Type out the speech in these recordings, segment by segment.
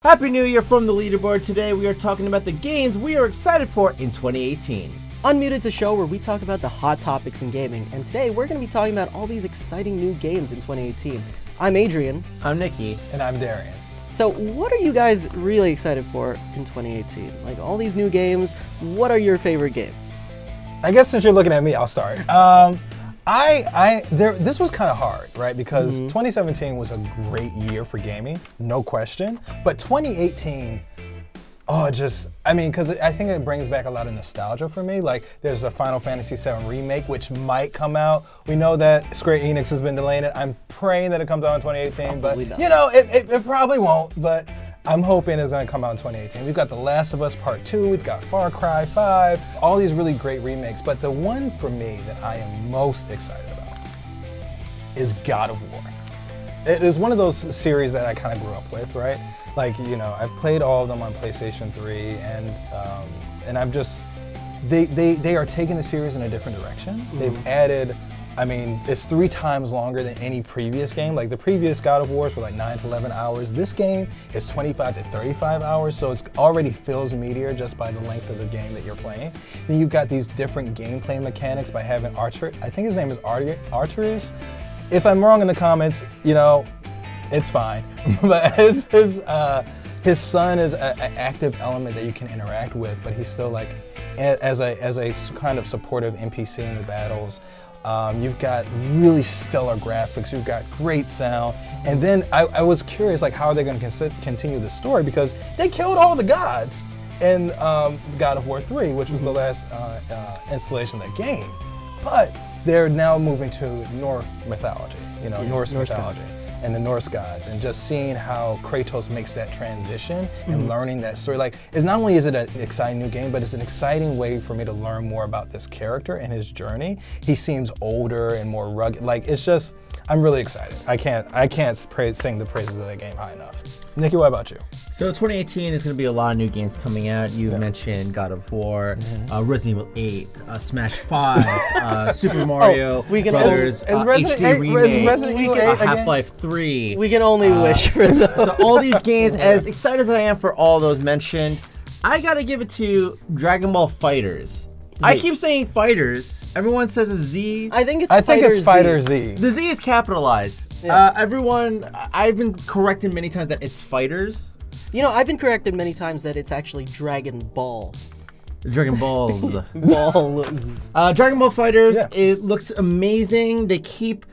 Happy New Year from the Leaderboard. Today we are talking about the games we are excited for in 2018. UnMuted's a show where we talk about the hot topics in gaming, and today we're going to be talking about all these exciting new games in 2018. I'm Adrian. I'm Nicky. And I'm Darrian. So what are you guys really excited for in 2018? Like all these new games, what are your favorite games? I guess since you're looking at me, I'll start. This was kind of hard, right? Because 2017 was a great year for gaming, no question. But 2018, because I think it brings back a lot of nostalgia for me. Like, there's a Final Fantasy VII Remake, which might come out. We know that Square Enix has been delaying it. I'm praying that it comes out in 2018, but you know, it probably won't. But I'm hoping it's going to come out in 2018. We've got The Last of Us Part 2, we've got Cry5, all these really great remakes. But the one for me that I am most excited about is God of War. It is one of those series that I kind of grew up with, right? Like, you know, I've played all of them on PlayStation 3, and I'm just, they are taking the series in a different direction. They've added, it's 3 times longer than any previous game. Like the previous God of Wars were like 9 to 11 hours. This game is 25 to 35 hours, so it's already feels meatier just by the length of the game that you're playing. Then you've got these different gameplay mechanics by having Archer, I think his name is Arturus. If I'm wrong in the comments, you know, it's fine. But his son is an active element that you can interact with, but he's still like, as a kind of supportive NPC in the battles. You've got really stellar graphics, you've got great sound, and then I was curious, like, how are they going to continue the story, because they killed all the gods in God of War 3, which was the last installation of the game. But they're now moving to Norse mythology, you know, Norse mythology. Gods. And the Norse gods, and just seeing how Kratos makes that transition and learning that story. Like, not only is it an exciting new game, but it's an exciting way for me to learn more about this character and his journey. He seems older and more rugged. Like, it's just, I'm really excited. I can't sing the praises of that game high enough. Nicky, what about you? So 2018 is going to be a lot of new games coming out. You mentioned God of War, Resident Evil 8, Smash 5, Super Mario Brothers, HD Remake, Half-Life 3. We can only wish for those. So all these games, as excited as I am for all those mentioned, I got to give it to Dragon Ball FighterZ. I keep saying Fighters. Everyone says a Z. I think it's FighterZ. The Z is capitalized. Yeah. I've been corrected many times that it's Fighters. You know, I've been corrected many times that it's actually Dragon Ball. Dragon Balls. Dragon Ball FighterZ, it looks amazing. They keep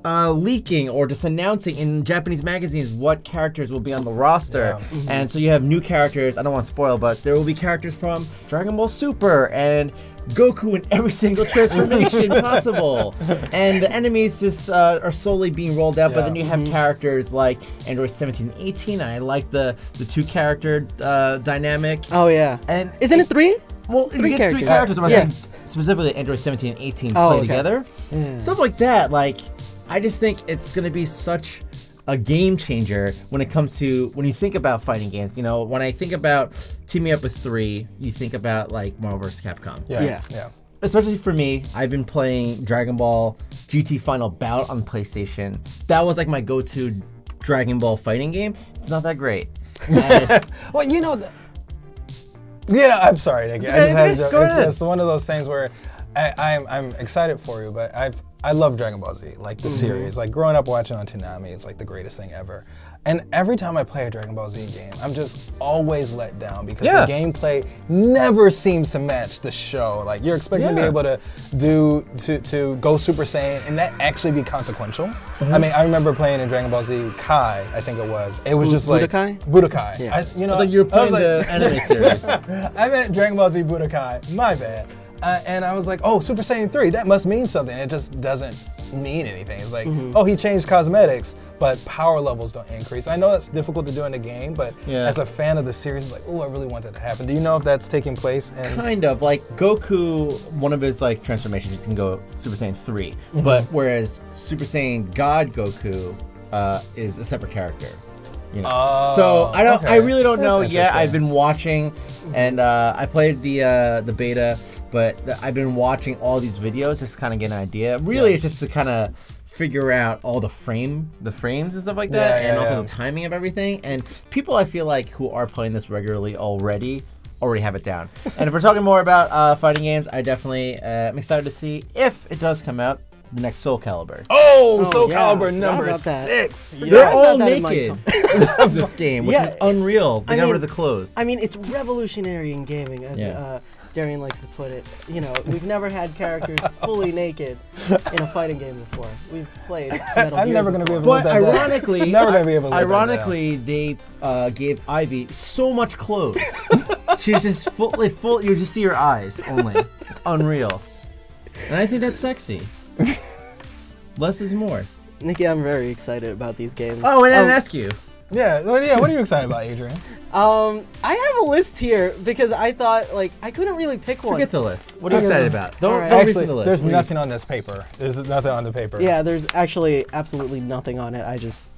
leaking or just announcing in Japanese magazines what characters will be on the roster. And so you have new characters. I don't want to spoil, but there will be characters from Dragon Ball Super and Goku in every single transformation possible. And the enemies just are slowly being rolled out, but then you have characters like Android 17 and 18. I like the 2-character dynamic. Oh yeah. And isn't it 3? Well, 3 characters. 3 characters. I'm saying specifically Android 17 and 18 play together. Stuff like that. Like, I just think it's going to be such a game changer when it comes to, when you think about fighting games. You know, when I think about teaming up with 3, you think about like Marvel vs. Capcom. Yeah. Especially for me, I've been playing Dragon Ball GT Final Bout on PlayStation. That was like my go-to Dragon Ball fighting game. It's not that great. Well, you know, I'm sorry, Nicky. I just had a joke. It's one of those things where I'm excited for you, but I love Dragon Ball Z, like the series. Like, growing up watching on Toonami, it's like the greatest thing ever. And every time I play a Dragon Ball Z game, I'm just always let down because the gameplay never seems to match the show. Like, you're expecting to be able to go Super Saiyan and that actually be consequential. I mean, I remember playing in Dragon Ball Z Kai, I think it was. It was just like Budokai. Yeah. You know, like you were playing the anime series. I meant Dragon Ball Z Budokai. My bad. And I was like, oh, Super Saiyan 3, that must mean something. It just doesn't mean anything. It's like, oh, he changed cosmetics, but power levels don't increase. I know that's difficult to do in the game, but as a fan of the series, it's like, oh, I really want that to happen. Do you know if that's taking place? Kind of. Like, Goku, one of his like transformations, he can go Super Saiyan 3. But whereas Super Saiyan God Goku is a separate character. You know. So I really don't know yet. I've been watching, and I played the beta. But I've been watching all these videos just to kind of get an idea. Really, it's just to kind of figure out all the frames and stuff like that, and also the timing of everything. And people, I feel like, who are playing this regularly already have it down. And if we're talking more about fighting games, I definitely am excited to see, if it does come out, the next Soul Calibur. Soul Calibur number 6. They're all naked of this game, which is unreal. They got rid of the clothes. I mean, it's revolutionary in gaming, as Darrian likes to put it. You know, we've never had characters fully naked in a fighting game before. We've played Metal Gear. I'm never going to be able to But ironically, never going to be able to ironically, they gave Ivy so much clothes. She's just full. You just see her eyes only. It's unreal, and I think that's sexy. Less is more. Nicky, I'm very excited about these games. Oh, and I didn't ask you. Yeah, what are you excited about, Adrian? I have a list here because I thought, like, I couldn't really pick one. Forget the list. What are you excited about? Don't Actually, read the list. there's nothing on this paper. There's nothing on the paper. Yeah, there's actually absolutely nothing on it. I just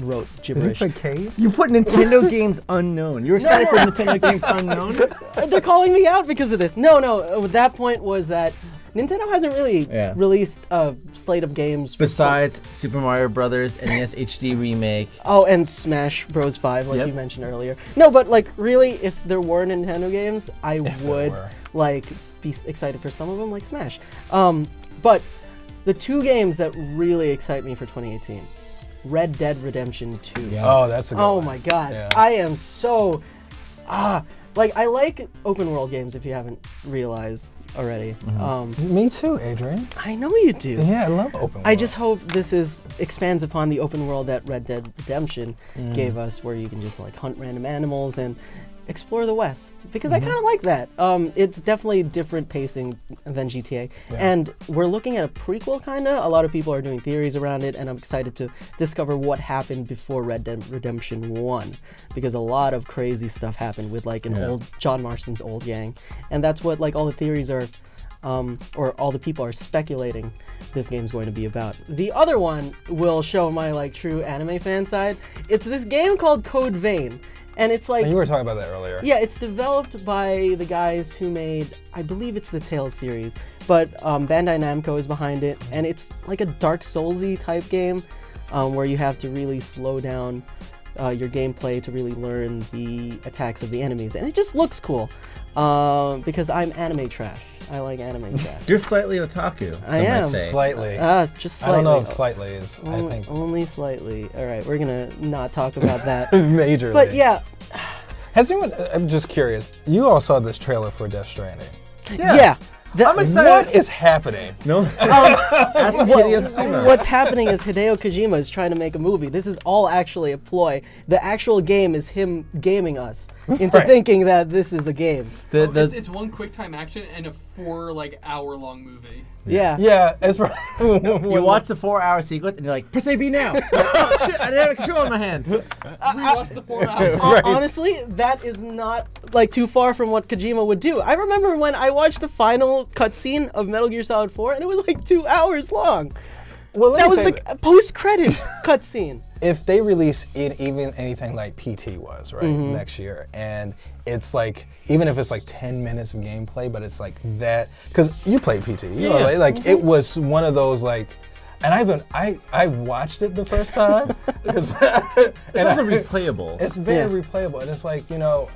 wrote gibberish. Did you put Cave? You put Nintendo games unknown. You're excited for Nintendo games unknown? They're calling me out because of this. No. That point was that Nintendo hasn't really released a slate of games besides Super Mario Brothers and NES HD remake. Oh, and Smash Bros. 5, like you mentioned earlier. No, but like really, if there were Nintendo games, I would like be excited for some of them, like Smash. But the two games that really excite me for 2018, Red Dead Redemption 2. Yes. Oh, that's a good one. My God, Yeah. I am so like I like open world games. If you haven't realized already. Me too, Adrian. I know you do. Yeah, I love open world. I just hope this expands upon the open world that Red Dead Redemption gave us, where you can just like hunt random animals and explore the West, because I kind of like that. It's definitely different pacing than GTA, and we're looking at a prequel kinda. A lot of people are doing theories around it, and I'm excited to discover what happened before Red Dead Redemption 1, because a lot of crazy stuff happened with like an old John Marston's old gang, and that's what like all the theories are, or all the people are speculating this game's going to be about. The other one will show my like true anime fan side. It's this game called Code Vein. And it's like... You were talking about that earlier. Yeah, it's developed by the guys who made, I believe it's the Tales series, but Bandai Namco is behind it, and it's like a Dark Souls-y type game where you have to really slow down your gameplay to really learn the attacks of the enemies, and it just looks cool because I'm anime trash. I like anime trash. You're slightly otaku. I am. Slightly. Just slightly. I don't know if slightly is, I think. Only slightly. All right, we're going to not talk about that. Majorly. But yeah. Has anyone, I'm just curious, you all saw this trailer for Death Stranding. Yeah. I'm excited. What is happening? No. That's Hideo Kojima. What's happening is Hideo Kojima is trying to make a movie. This is all actually a ploy. The actual game is him gaming us into thinking that this is a game. It's one quick time action and a 4 hour-long movie. Yeah. Yeah, it's you watch the 4-hour sequence and you're like, press AB now. Oh shit, I didn't have a control in my hand. Rewatch the 4 hours. Honestly, that is not like too far from what Kojima would do. I remember when I watched the final cutscene of Metal Gear Solid 4 and it was like 2 hours long. Well, that was the post-credits cutscene. If they release even anything like PT was, right, next year, and it's like, even if it's like 10 minutes of gameplay, but it's like that, because you played PT, you know, like it was one of those like, and I watched it the first time because it's also replayable. It's very replayable, and it's like, you know,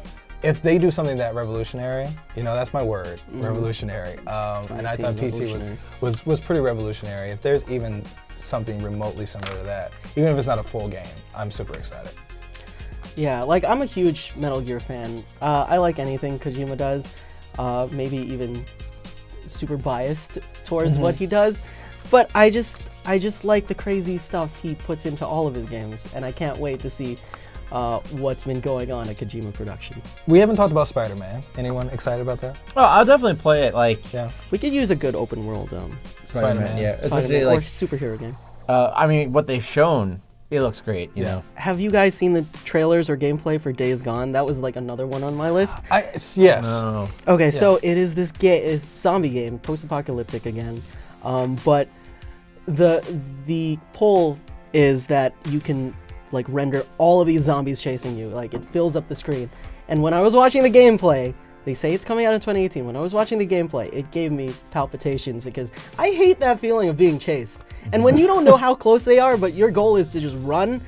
if they do something that revolutionary, you know, that's my word, revolutionary. And I thought PT was pretty revolutionary. If there's even something remotely similar to that, even if it's not a full game, I'm super excited. Yeah, like I'm a huge Metal Gear fan. I like anything Kojima does, maybe even super biased towards what he does. But I just like the crazy stuff he puts into all of his games, and I can't wait to see what's been going on at Kojima Productions. We haven't talked about Spider-Man. Anyone excited about that? Oh, I'll definitely play it. Like, we could use a good open world Spider-Man. Yeah, Spider-Man or superhero game. I mean, what they've shown, it looks great. You know. Have you guys seen the trailers or gameplay for Days Gone? That was like another one on my list. Yes. No. Okay, so it is this zombie game, post-apocalyptic again, but the pull is that you can like render all of these zombies chasing you. Like it fills up the screen. And when I was watching the gameplay, They say it's coming out in 2018. When I was watching the gameplay, it gave me palpitations because I hate that feeling of being chased. And when you don't know how close they are, but your goal is to just run,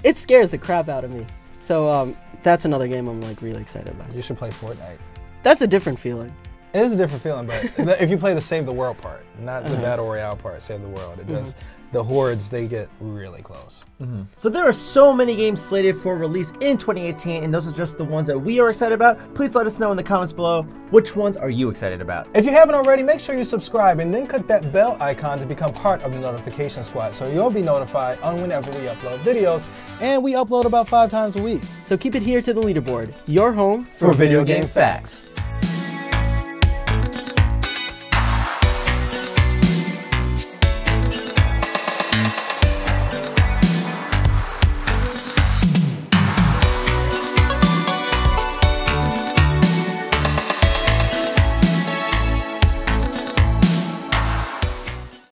it scares the crap out of me. So that's another game I'm like really excited about. You should play Fortnite. That's a different feeling. It is a different feeling, but if you play the Save the World part, not the Battle Royale part, Save the World, it does. The hordes, they get really close. So there are so many games slated for release in 2018, and those are just the ones that we are excited about. Please let us know in the comments below, which ones are you excited about? If you haven't already, make sure you subscribe and then click that bell icon to become part of the notification squad so you'll be notified on whenever we upload videos. And we upload about 5 times a week. So keep it here to the Leaderboard, your home For video game facts.